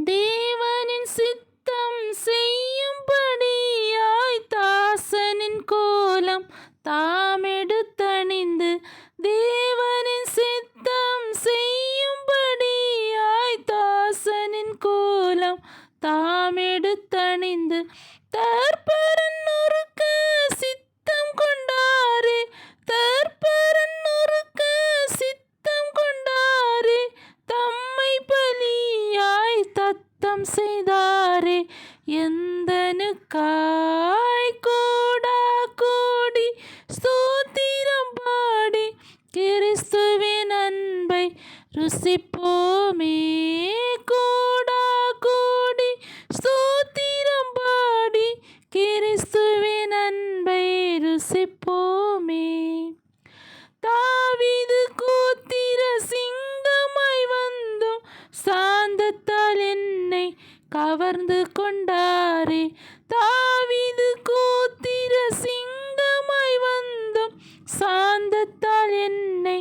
தேவனின் சித்தம் செய்யும்படியாய் தாசனின் கோலம் தாமெடுத்தணிந்து, தேவனின் சித்தம் செய்யும்படியாய் தாசனின் கோலம் தாமெடுத்தணிந்து, தற்பரன் நொறுக்க சித்தம் கொண்டாரே, தற்பரன் நொறுக்க சித்தம் கொண்டாரே, தம்மை பலியாய் தத்தம் செய்தாரே, எந்தனுக்காய் கோடா கோடி ஸ்தோத்திரம் பாடி கிறிஸ்துவின் அன்பை ருசிப்போமே. கோடா கோடி ஸ்தோத்திரம் பாடி கிறிஸ்துவின் அன்பை ருசிப்போமே. தாவீது கோத்திர சிங்கமாய் வந்தும் சாந்தத்தால் என்னை கவர்ந்து கொண்டாரே, தாவீது கோத்திர சிங்கமாய் வந்தும் சாந்தத்தால் என்னை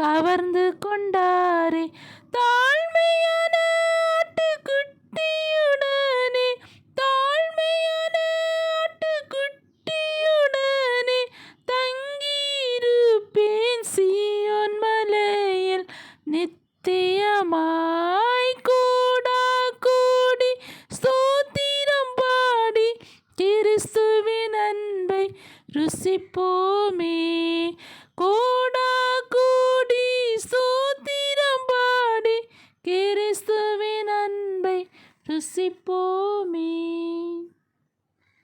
கவர்ந்து கொண்டாரே, தாழ்மையான ஆட்டுக்குட்டியுடனே, தாழ்மையான ஆட்டுக்குட்டியுடனே தங்கியிருப்பேன் சீயோன் மலையில் நித்தியமாய். கோடா கோடி ஸ்தோத்திரம் பாடி கிறிஸ்துவின் அன்பை ருசிப்போமே. கோடா கோடி ஸ்தோத்திரம் பாடி கிறிஸ்துவின் அன்பை ருசிப்போமே.